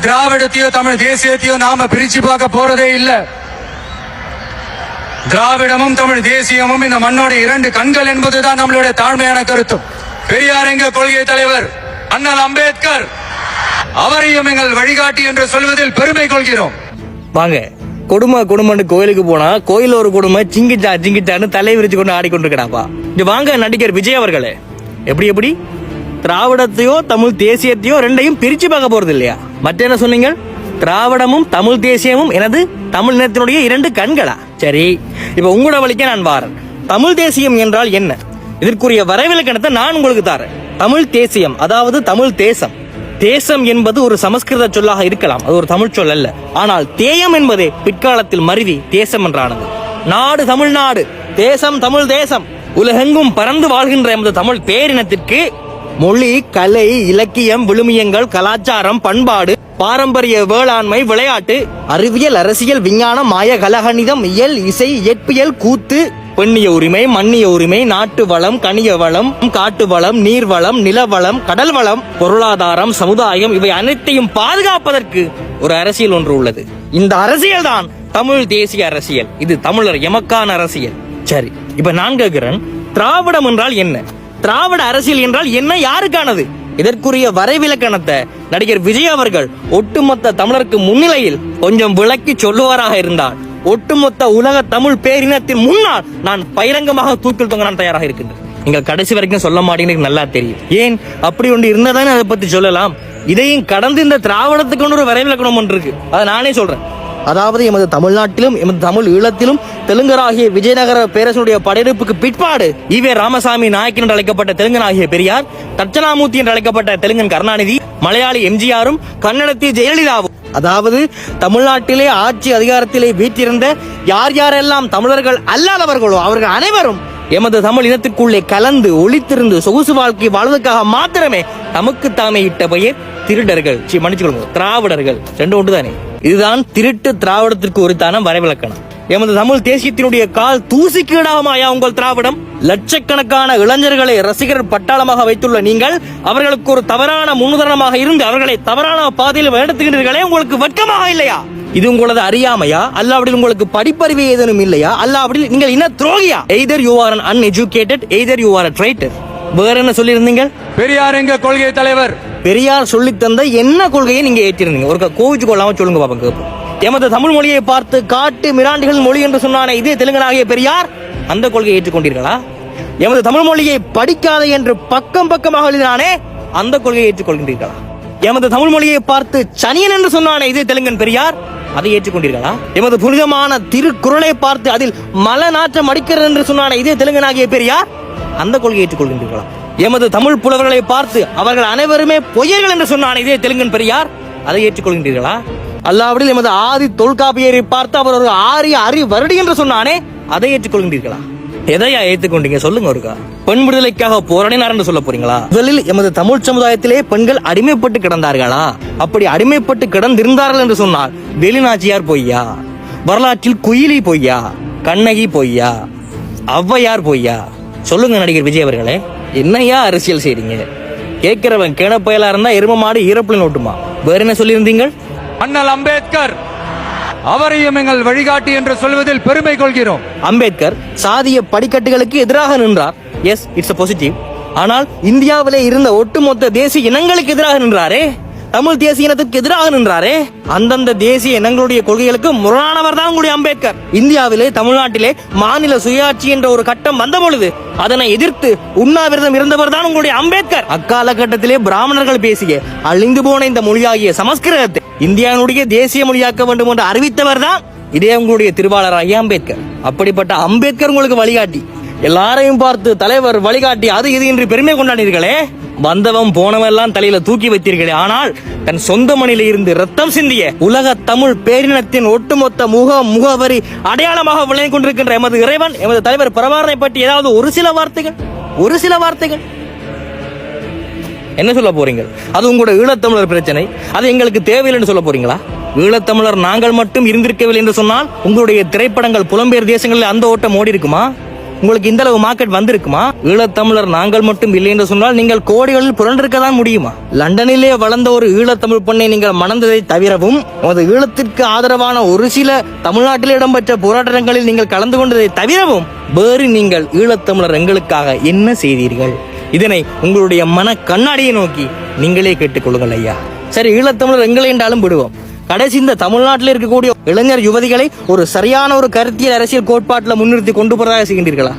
திராவிடத்தையோ தமிழ் தேசியத்தையோ நாம பிரிச்சு பார்க்க போறதே இல்ல. திராவிடமும் தமிழ் தேசியமும் இந்த மண்ணோட இரண்டு கண்கள் என்பதுதான் நம்மளுடைய தாழ்மையான கருத்தும். பெரியார் எங்க கொள்கை தலைவர் அண்ணல் அம்பேத்கர், அவரையும் எங்கள் வழிகாட்டி என்று சொல்வதில் பெருமை கொள்கிறோம். வாங்க, குடும்பம்னு கோயிலுக்கு போனா கோயில் ஒரு குடும்பம் சிங்கிச்சான்னு தலை விரிச்சு கொண்டு ஆடிக்கொண்டிருக்கிறாப்பா. இங்க வாங்க, நடிகர் விஜய் அவர்களே, எப்படி திராவிடத்தையோ தமிழ் தேசியத்தையோ ரெண்டையும் பிரிச்சு பார்க்க போறது இல்லையா? மற்ற என்ன சொன்னீங்க? திராவிடமும் தமிழ் தேசியமும் எனது தமிழ் இனத்தினுடைய இரண்டு கண்களா? சரி, இப்ப உங்களோட வழிக்க நான் வாரேன். தமிழ் தேசியம் என்றால் என்ன? இதற்குரிய வரைவிலக்கணத்தை நான் உங்களுக்கு தரேன். தமிழ் தேசியம் அதாவது தமிழ் தேசம். தேசம் என்பது ஒரு சமஸ்கிருத சொல்லாக இருக்கலாம், அது ஒரு தமிழ் சொல் அல்ல. ஆனால் தேயம் என்பதே பிற்காலத்தில் மருவி தேசம் என்றானது. நாடு தமிழ்நாடு, தேசம் தமிழ் தேசம். உலகெங்கும் பறந்து வாழ்கின்ற எமது தமிழ் பேரினத்திற்கு மொழி, கலை, இலக்கியம், விழுமியங்கள், கலாச்சாரம், பண்பாடு, பாரம்பரிய வேளாண்மை, விளையாட்டு, அறிவியல், அரசியல், விஞ்ஞானம், மாய, கலகணிதம், இயல், இசை, இயற்பியல், கூத்து, பெண்ணிய உரிமை, மண்ணிய உரிமை, நாட்டு வளம், கனிய வளம், காட்டு வளம், நீர் வளம், நிலவளம், கடல் வளம், பொருளாதாரம், சமுதாயம், இவை அனைத்தையும் பாதுகாப்பதற்கு ஒரு அரசியல் ஒன்று உள்ளது. இந்த அரசியல் தான் தமிழ் தேசிய அரசியல். இது தமிழர் எமக்கான அரசியல். சரி, இப்ப நான் கேட்கிறேன், திராவிடம் என்றால் என்ன? திராவிட அரசியல் என்றால் என்ன? யாருக்கானது? இதற்குரிய வரைவிலக்கணத்தை நடிகர் விஜய் அவர்கள் ஒட்டுமொத்த தமிழருக்கு முன்னிலையில் கொஞ்சம் விளக்கி சொல்லுவாராக இருந்தால் ஒட்டுமொத்த உலக தமிழ் பேரினத்தின் முன்னால் நான் பகிரங்கமாக தூக்கில் தொங்க நான் தயாராக இருக்கின்றேன். நீங்கள் கடைசி வரைக்கும் சொல்ல மாட்டீங்கன்னு நல்லா தெரியும். ஏன் அப்படி ஒன்று இருந்தாதானே அதை பத்தி சொல்லலாம். இதையும் கடந்து இந்த திராவிடத்துக்கு ஒரு வரைவிலக்கணம் ஒன்று இருக்கு, அதை நானே சொல்றேன். அதாவது எமது தமிழ்நாட்டிலும் எமது தமிழ் ஈழத்திலும் தெலுங்கராகிய விஜயநகர பேரரசுடைய படையெடுப்புக்கு பிற்பாடு ஈவே ராமசாமி நாயக்கன் என்று அழைக்கப்பட்ட தெலுங்கனாகிய பெரியார், தட்சணாமூர்த்தி என்று அழைக்கப்பட்ட தெலுங்கன் கருணாநிதி, மலையாளி எம்ஜிஆரும், கன்னடத்தி ஜெயலலிதாவும், அதாவது தமிழ்நாட்டிலே ஆட்சி அதிகாரத்திலே வீற்றிருந்த யாரெல்லாம் தமிழர்கள் அல்லாதவர்களோ அவர்கள் அனைவரும் எமது தமிழ் இனத்துக்குள்ளே கலந்து ஒளித்திருந்து சொகுசு வாழ்க்கை வாழ்வதற்காக மாத்திரமே தமக்கு தாமே இட்ட பெயர் திருடர்கள். மன்னிச்சுக்கொள்ளுங்க, திராவிடர்கள். ரெண்டு ஒன்று தானே. இதுதான் திருட்டு திராவிடத்திற்கு உரித்தான வரைவிலக்கணம். எமது தமிழ் தேசியத்தினுடைய கால் தூசிக்கீடாகமாயா உங்கள் திராவிடம்? லட்சக்கணக்கான இளைஞர்களை ரசிகர் பட்டாளமாக வைத்துள்ள நீங்கள் அவர்களுக்கு ஒரு தவறான முன்னுதாரணமாக இருந்து அவர்களை தவறான பாதையில் வழிநடத்துகின்றீர்களே, உங்களுக்கு வெட்கமாக இல்லையா? இது உங்களது அறியாமையா? அல்லாவிடில் உங்களுக்கு படிப்பறிவு ஏதேனும் இல்லையா? அல்லாவிடில் நீங்கள் என்ன துரோகியா? either you are an uneducated, either you are a traitor. வேற என்ன சொல்லி இருந்தீங்க? பெரியார் எங்க கொள்கை தலைவர். பெரியார் சொல்லி தந்த என்ன கொள்கையை நீங்க ஏற்றிருந்தீங்க? ஒரு கோவிச்சு கொள்ளாம சொல்லுங்க பாப்பா. எமது தமிழ் மொழியை பார்த்து காட்டு மிராண்டிகள் மொழி என்று சொன்னானே இதே தெலுங்கனாகிய பெரியார், அந்த கொள்கையை ஏற்றுக்கொண்டீர்களா? எமது தமிழ் மொழியை படிக்காத என்று பக்கமாக எழுதினானே அந்த கொள்கையை ஏற்றுக்கொள்கின்றீர்களா? எமது தமிழ் மொழியை பார்த்து சனியன் என்று சொன்னானே இதே தெலுங்கன் பெரியார், அதை ஏற்றுக்கொண்டீர்களா? எமது புனிதமான திருக்குறளை பார்த்து அதில் மல நாற்றம் அடிக்கிறது என்று சொன்னானே இதே தெலுங்கனாகிய பெரியார், அந்த கொள்கையை ஏற்றுக்கொள்கின்றீர்களா? எமது தமிழ் புலவர்களை பார்த்து அவர்கள் அனைவருமே பொய்யர்கள் என்று சொன்னானே இதே தெலுங்கன் பெரியார், அதை ஏற்றுக்கொள்கின்றீர்களா? அல்லாவிடில் எமது ஆதி தொல்காப்பியரை பார்த்து அவர் ஒரு ஆரிய வருடி என்று சொன்னானே அதை ஏற்றுக்கொள்கின்றீர்களா? எதையா ஏற்றுக்கொண்டீங்க சொல்லுங்க ஒருக்கா. பெண் விடுதலைக்காக போராடினார் என்று சொல்ல போறீங்களா? முதலில் எமது தமிழ் சமுதாயத்திலே பெண்கள் அடிமைப்பட்டு கிடந்தார்களா? அப்படி அடிமைப்பட்டு கிடந்திருந்தார்கள் என்று சொன்னால் வெளிநாச்சியார் பொய்யா? வரலாற்றில் குயிலி பொய்யா? கண்ணகி பொய்யா? ஔவையார் பொய்யா? சொல்லுங்க நடிகர் விஜய் அவர்களே, என்னையா அரசியல் செய்றீங்க? கேட்கிறவன் கேன பயலா இருந்தா எரும மாடு ஈரப்புல ஓட்டுமா? வேற என்ன சொல்லியிருந்தீங்க? அண்ணல் அம்பேத்கர், அவரையும் எங்கள் வழிகாட்டி என்று சொல்வதில் பெருமை கொள்கிறோம். அம்பேத்கர் சாதிய படிக்கட்டுகளுக்கு எதிராக நின்றார். Yes, it's positive. ஆனால் இந்தியாவிலே இருந்த ஒட்டுமொத்த தேசிய இனங்களுக்கு எதிராக நின்றாரே, தமிழ் தேசிய இனத்துக்கு எதிராக நின்றாரே, அந்தந்த தேசிய இனங்களுடைய கொள்கைகளுக்கு முரணானவர் தான் உங்களுடைய அம்பேத்கர். இந்தியாவிலே தமிழ்நாட்டிலே மாநில சுயாட்சி என்ற ஒரு கட்டம் வந்த பொழுது அதனை எதிர்த்து உண்ணாவிரதம் இருந்தவர் தான் உங்களுடைய அம்பேத்கர். அக்காலகட்டத்திலே பிராமணர்கள் பேசிய அழிந்து போன இந்த மொழியாகிய சமஸ்கிருதத்தை இந்தியாவுடைய தேசிய மொழியாக்க வேண்டும் என்று அறிவித்தவர் தான் இதே உங்களுடைய திருவாளராகிய அம்பேத்கர். அப்படிப்பட்ட அம்பேத்கர் உங்களுக்கு வழிகாட்டி, எல்லாரையும் பார்த்து தலைவர் வழிகாட்டி அது இது என்று பெருமை கொண்டாடினீர்களே. வந்தவன் போனவெல்லாம் தலையில தூக்கி வைத்தீர்களே. ஆனால் தன் சொந்த மண்ணில இருந்து ரத்தம் சிந்திய உலக தமிழ் பேரினத்தின் ஒட்டுமொத்த முகவரி அடையாளமாக விளங்கி கொண்டிருக்கின்ற எமது இறைவன், எமது தலைவர் பிரபாகரனை பற்றி ஏதாவது ஒரு சில வார்த்தைகள் என்ன சொல்ல போறீங்க? அது உங்களோட ஈழத்தமிழர் பிரச்சனை, அது எங்களுக்கு தேவையில்லைன்னு சொல்ல போறீங்களா? ஈழத்தமிழர் நாங்கள் மட்டும் இருந்திருக்கவில்லை என்று சொன்னால் உங்களுடைய திரைப்படங்கள் புலம்பெயர் தேசங்களில் அந்த ஓட்டம் ஓடி இருக்குமா? உங்களுக்கு இந்த அளவு மார்க்கெட் வந்திருக்குமா? ஈழத்தமிழர் நாங்கள் மட்டும் இல்லை என்று சொன்னால் நீங்கள் கோடிகளில் புரண்டிருக்க தான் முடியுமா? லண்டனிலே வளர்ந்த ஒரு ஈழத்தமிழ் பெண்ணை நீங்கள் மணந்ததை தவிரவும் உமது ஈழத்திற்கு ஆதரவான ஒரு சில தமிழ்நாட்டில் இடம்பெற்ற போராட்டங்களில் நீங்கள் கலந்து கொண்டதை தவிரவும் வேறு நீங்கள் ஈழத்தமிழர் எங்களுக்காக என்ன செய்தீர்கள்? இதனை உங்களுடைய மன கண்ணாடியை நோக்கி நீங்களே கேட்டுக்கொள்ளுங்கள் ஐயா. சரி, ஈழத்தமிழர் எங்களை என்றாலும் விடுவோம். கடைசி இந்த தமிழ்நாட்டில் இருக்கக்கூடிய இளைஞர் யுவதிகளை ஒரு சரியான ஒரு கருத்தியல் அரசியல் கோட்பாட்டில் முன்னிறுத்தி கொண்டு போறதாக செய்கின்றீர்களா?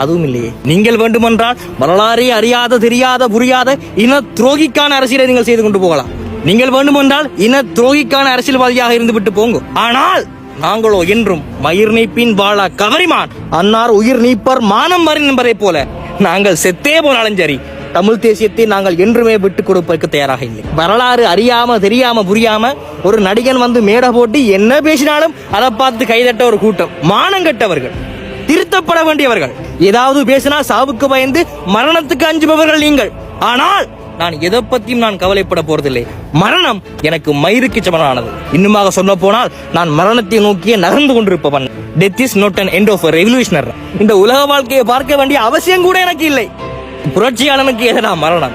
அதுவும் இல்லையே. நீங்கள் வேண்டுமென்றால் வரலாறே அறியாத, தெரியாத, புரியாத இன துரோகிக்கான அரசியலை நீங்கள் செய்து கொண்டு போகலாம். நீங்கள் வேண்டுமென்றால் இன துரோகிக்கான அரசியல்வாதியாக இருந்து விட்டு போங்க. ஆனால் நாங்களோ என்றும் மயிர் நீப்பின் வாழா கவரிமான், அன்னார் உயிர் நீப்பர் மானம் மறின் என்பதை போல நாங்கள் செத்தே போனாலும் சரி தமிழ் தேசியத்தை நாங்கள் என்றுமே விட்டுக் கொடுப்பதற்கு தயாராக இல்லை. வரலாறு அறியாம, தெரியாம, புரியாம ஒரு நடிகன் வந்து மேடை போட்டு என்ன பேசினாலும் அதை பார்த்து கைதட்ட ஒரு கூட்டம் மானங்கட்டவர்கள், திருத்தப்பட வேண்டியவர்கள். ஏதாவது பேசினா சாவுக்கு பயந்து மரணத்துக்கு அஞ்சுபவர்கள் நீங்கள். ஆனால் நான் எதை பத்தியும் நான் கவலைப்பட போறதில்லை. மரணம் எனக்கு மயிருக்கு சமனானது. இன்னுமாக சொல்ல போனால் நான் மரணத்தை நோக்கியே நகர்ந்து கொண்டிருப்பவன். Death is not an end of a revolutionary. இந்த உலக வாழ்க்கையை பார்க்க வேண்டிய அவசியம் கூட எனக்கு இல்லை. புரட்சியாளனுக்கு எதனா மரணம்?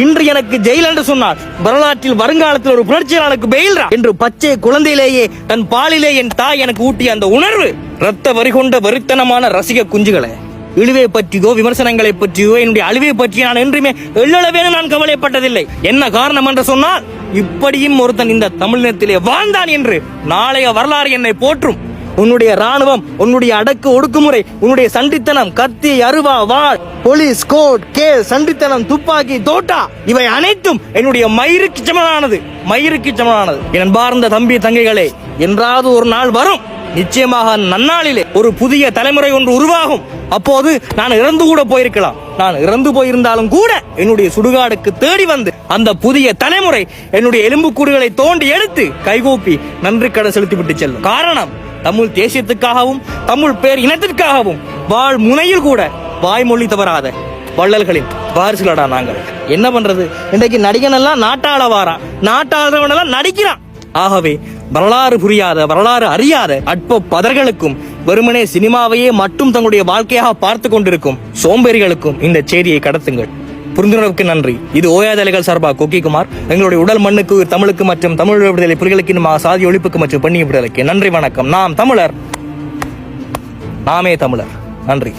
இன்று எனக்கு ஜெயில் என்று சொன்னார், வரலாற்றில் வருங்காலத்தில் ஒரு புரட்சியாளனுக்கு பெயில்ரா என்று பச்சை குழந்தையிலேயே தன் பாலிலே என் தாய் எனக்கு ஊட்டிய அந்த உணர்வு, ரத்த வரி கொண்ட வெறித்தனமான ரசிக குஞ்சுகளை, இழிவை பற்றியோ விமர்சனங்களை பற்றியோ என்னுடைய அழிவை பற்றி நான் என்றுமே எள்ளளவேனும் நான் கவலைப்பட்டதில்லை. என்ன காரணம் என்று சொன்னால், இப்படியும் ஒருத்தன் இந்த தமிழினத்திலே வாழ்ந்தான் என்று நாளைய வரலாறு என்னை போற்றும். உன்னுடைய ராணுவம், உன்னுடைய அடக்கு ஒடுக்குமுறை, உன்னுடைய சண்டித்தனம், கத்தி, அருவா, வாள், போலீஸ், கோட், கேஸ், சண்டித்தனம், துப்பாக்கி, தோட்டா, இவை அனைத்தும் என்னுடைய மயிருக்கு சமனானது, மயிருக்கு சமனானது. என் பார்ந்த தம்பி தங்கைகளே, என்றாவது ஒரு நாள் வரும், நிச்சயமாக நன்னாளிலே ஒரு புதிய தலைமுறை ஒன்று உருவாகும். அப்போது நான் இறந்து கூட போயிருக்கலாம். நான் இறந்து போயிருந்தாலும் கூட என்னுடைய சுடுகாடுக்கு தேடி வந்து அந்த புதிய தலைமுறை என்னுடைய எலும்புக்கூடுகளை தோண்டி எடுத்து கைகூப்பி நன்றி கடன் செலுத்திவிட்டு செல்லும். காரணம், தமிழ் தேசியத்துக்காகவும் தமிழ் பேர் இனத்திற்காகவும் வாழ் முனையில் கூட வாய்மொழி தவறாத வள்ளல்களின் வாரிசுகளடா நாங்கள். என்ன பண்றது, இன்றைக்கு நடிகன் எல்லாம் நாட்டாள வாரான், நாட்டாளவன் எல்லாம் நடிக்கிறான். ஆகவே வரலாறு புரியாத, வரலாறு அறியாத அற்ப பதர்களுக்கும் வெறுமனே சினிமாவையே மட்டும் தங்களுடைய வாழ்க்கையாக பார்த்து கொண்டிருக்கும் சோம்பேறிகளுக்கும் இந்த செய்தியை கடத்துங்கள். புரிந்துணர்வுக்கு நன்றி. இது ஓயாதலைகள் சார்பாக கொக்கிக்குமார். எங்களுடைய உடல் மண்ணுக்கு, தமிழுக்கு மற்றும் தமிழ் விடுதலை புலிகளுக்கு, இன்னும் சாதி ஒழிப்புக்கு மற்றும் பெண்ணிய விடுதலைக்கு நன்றி, வணக்கம். நாம் தமிழர், நாமே தமிழர். நன்றி.